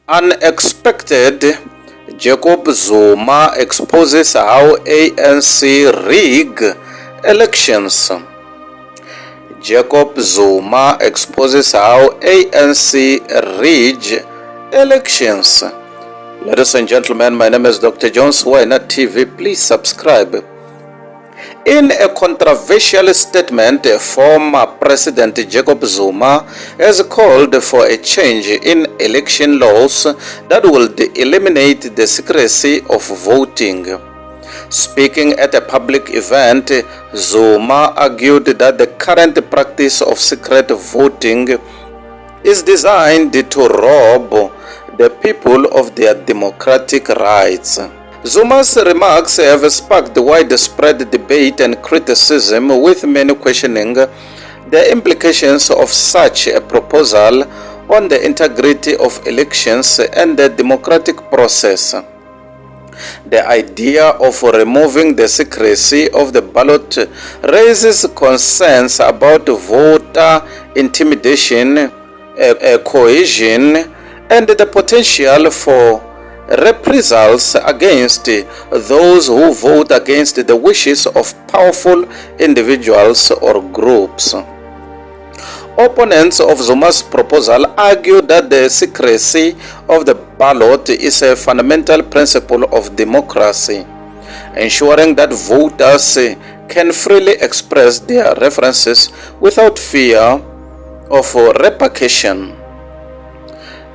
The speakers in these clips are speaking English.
Unexpected, Jacob Zuma exposes how ANC rig elections. Jacob Zuma exposes how ANC rig elections. Ladies and gentlemen, my name is Dr. Jones. Why not TV? Please subscribe. In a controversial statement, former President Jacob Zuma has called for a change in election laws that will eliminate the secrecy of voting. Speaking at a public event, Zuma argued that the current practice of secret voting is designed to rob the people of their democratic rights. Zuma's remarks have sparked widespread debate and criticism, with many questioning the implications of such a proposal on the integrity of elections and the democratic process. The idea of removing the secrecy of the ballot raises concerns about voter intimidation, coercion, and the potential for reprisals against those who vote against the wishes of powerful individuals or groups. Opponents of Zuma's proposal argue that the secrecy of the ballot is a fundamental principle of democracy, ensuring that voters can freely express their preferences without fear of repercussion.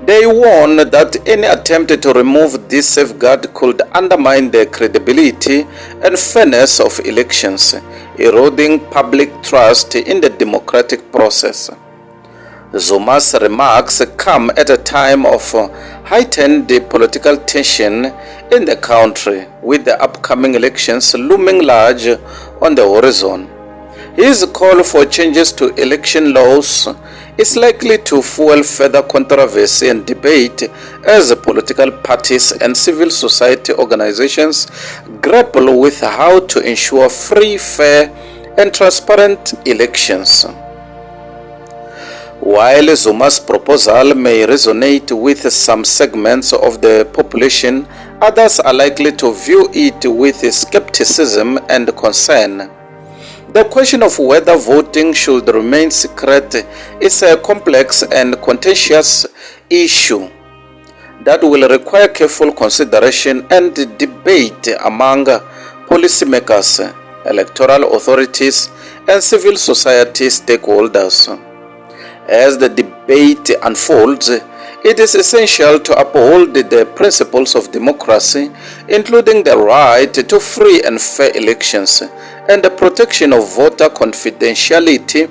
They warn that any attempt to remove this safeguard could undermine the credibility and fairness of elections, eroding public trust in the democratic process. Zuma's remarks come at a time of heightened political tension in the country, with the upcoming elections looming large on the horizon. His call for changes to election laws is likely to fuel further controversy and debate as political parties and civil society organizations grapple with how to ensure free, fair, and transparent elections. While Zuma's proposal may resonate with some segments of the population, others are likely to view it with skepticism and concern. The question of whether voting should remain secret is a complex and contentious issue that will require careful consideration and debate among policymakers, electoral authorities, and civil society stakeholders. As the debate unfolds, it is essential to uphold the principles of democracy, including the right to free and fair elections and the protection of voter confidentiality.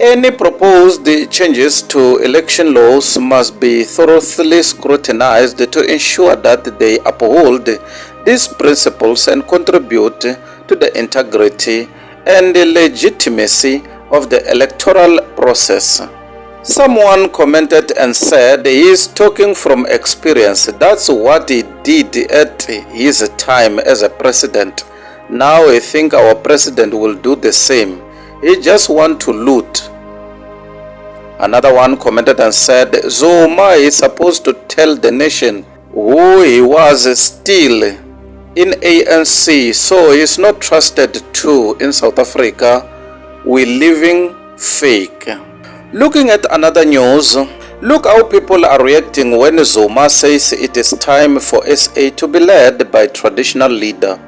Any proposed changes to election laws must be thoroughly scrutinized to ensure that they uphold these principles and contribute to the integrity and the legitimacy of the electoral process. Someone commented and said he is talking from experience. That's what he did at his time as a president. Now I think our president will do the same. He just wants to loot. Another one commented and said Zuma is supposed to tell the nation who he was still in ANC, so he is not trusted too in South Africa. We're living fake. Looking at another news, look how people are reacting when Zuma says it is time for SA to be led by traditional leader.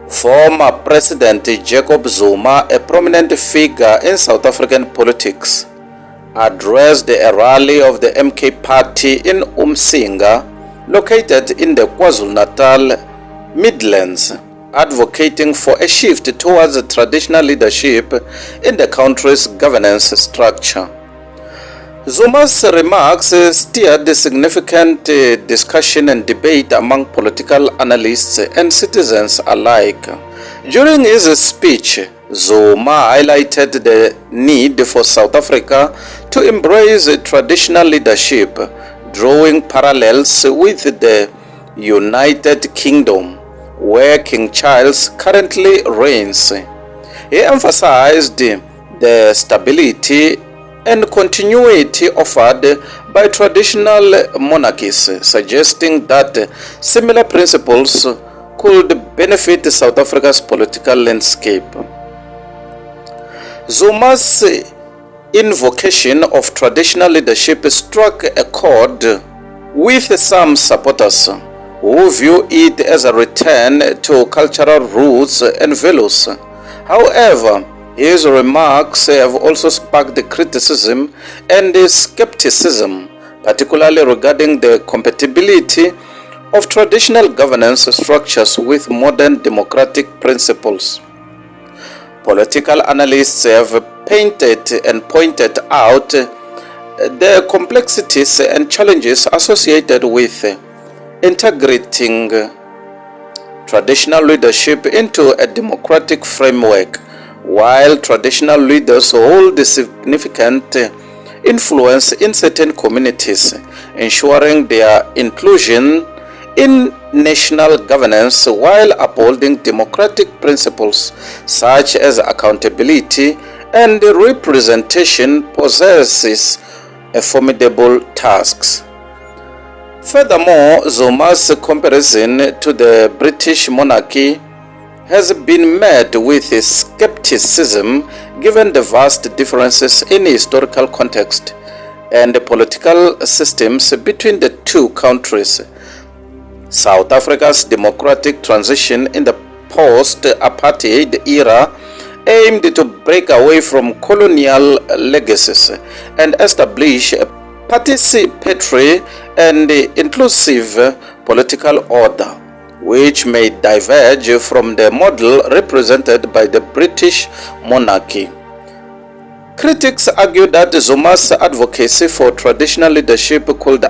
Former President Jacob Zuma, a prominent figure in South African politics, addressed a rally of the MK party in Umsinga, located in the KwaZulu-Natal Midlands, advocating for a shift towards traditional leadership in the country's governance structure. Zuma's remarks stirred significant discussion and debate among political analysts and citizens alike. During his speech, Zuma highlighted the need for South Africa to embrace traditional leadership, drawing parallels with the United Kingdom, where King Charles currently reigns. He emphasized the stability and continuity offered by traditional monarchies, suggesting that similar principles could benefit South Africa's political landscape. Zuma's invocation of traditional leadership struck a chord with some supporters who view it as a return to cultural roots and values. However, his remarks have also sparked criticism and skepticism, particularly regarding the compatibility of traditional governance structures with modern democratic principles. Political analysts have painted and pointed out the complexities and challenges associated with integrating traditional leadership into a democratic framework. While traditional leaders hold significant influence in certain communities, ensuring their inclusion in national governance while upholding democratic principles such as accountability and representation possesses a formidable task. Furthermore, Zuma's comparison to the British monarchy has been met with skepticism given the vast differences in historical context and political systems between the two countries. South Africa's democratic transition in the post-apartheid era aimed to break away from colonial legacies and establish a participatory and inclusive political order, which may diverge from the model represented by the British monarchy. Critics argue that Zuma's advocacy for traditional leadership could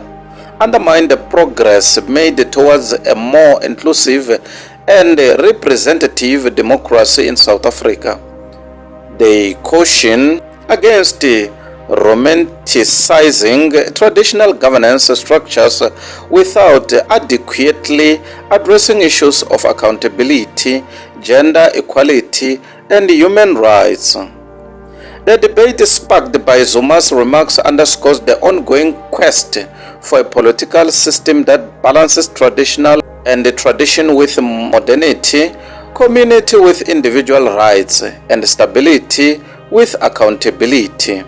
undermine the progress made towards a more inclusive and representative democracy in South Africa. They caution against romanticizing traditional governance structures without adequately addressing issues of accountability, gender equality, and human rights. The debate sparked by Zuma's remarks underscores the ongoing quest for a political system that balances traditional and tradition with modernity, community with individual rights, and stability with accountability.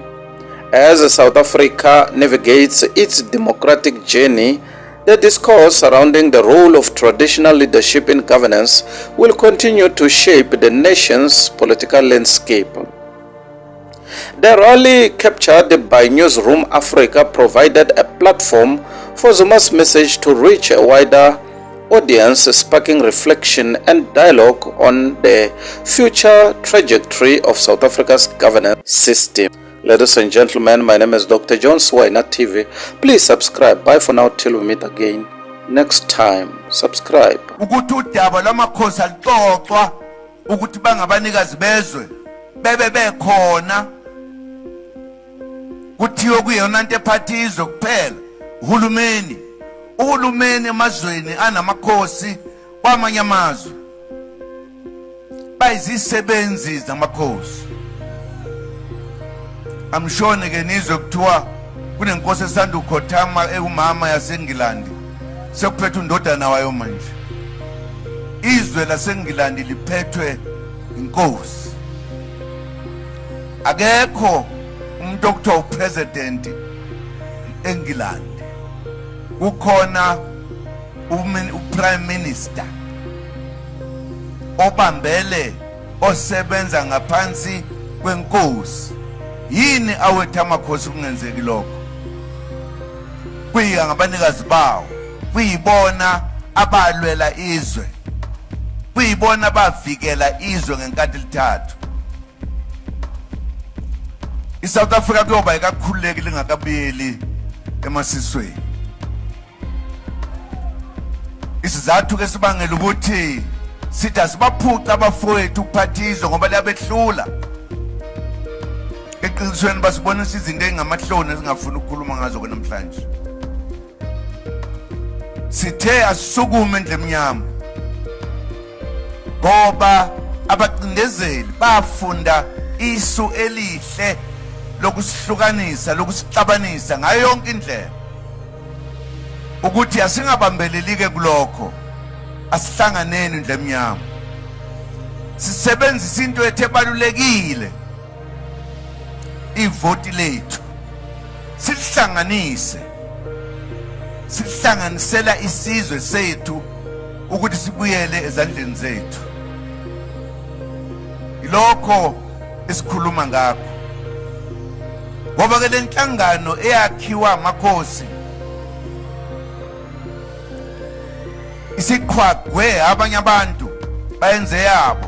As South Africa navigates its democratic journey, the discourse surrounding the role of traditional leadership in governance will continue to shape the nation's political landscape. The rally captured by Newsroom Africa provided a platform for Zuma's message to reach a wider audience, sparking reflection and dialogue on the future trajectory of South Africa's governance system. Ladies and gentlemen, my name is Dr. John Swaina TV. Please subscribe. Bye for now till we meet again next time. Subscribe. Ukuthi udaba lwamakhosi alixoxwa ukuthi bangabanikazi bezwe bebe bekhona kuthiwe kuyona into ephathizwe kuphela uhulumeni emazweni anamakhosi kwamanye amazwe bayizisebenzi zamakhosi. Amshone ke nizwe kuthiwa kunenkosi esanda ukhothama eumama yaseNgilandi sekuphethe undodana wayo manje. Izwe laseNgilandi liphethwe inkosi. Akekho umuntu okuthiwa upresident eNgilandi. Kukhona uprime minister obambele osebenza ngaphansi kwenkosi. Yini awethu amakhosi kungenzeki lokho? Kuyiya ngabanikazi bawo, kuyibona abalwela izwe, kuyibona abavikela izwe ngenkathi lithathu. ISouth Africa kuyoba ikakhululekile ngakabili emasisweni. Isizathu ke sibangela ukuthi sithi asibaphuca abafowethu ukuphathizwa ngoba liyabehlula. Eqinisweni basibonisa izinto engamahloni esingafuna ukukhuluma ngazo namhlanje. Sithe asisukume endlemnyama ngoba abacindezeli bafunda isu elihle lokusihlukanisa lokusixabanisa ngayo yonke indlela ukuthi asingabambelelike kulokho asihlanganeni ndlemnyama sisebenzisa into ethebalulekile ivoti lethu sihlanganise sihlanganisela isizwe sethu ukuthi sibuyele ezandleni zethu ilokho esikhuluma ngakho ngoba ke lenhlangano eyakhiwa amakhosi isiqhwagwe abanye abantu bayenze yabo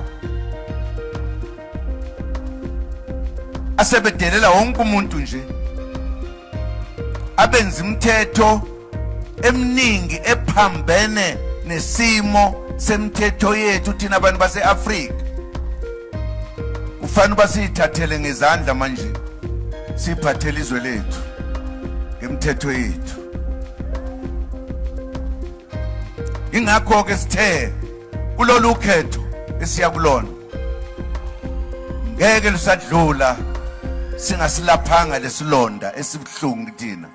asebedelela wonke umuntu nje abenza imithetho eminingi ephambene nesimo semthetho yethu thina abantu base-Afrika kufanele basiyithathele ngezandla manje siphathele izwe lethu ngemithetho yethu ingakho ke sithe kulolu khetho esiyakulona ngeke lusadlula singasilaphanga lesilonda esibuhlungu kithina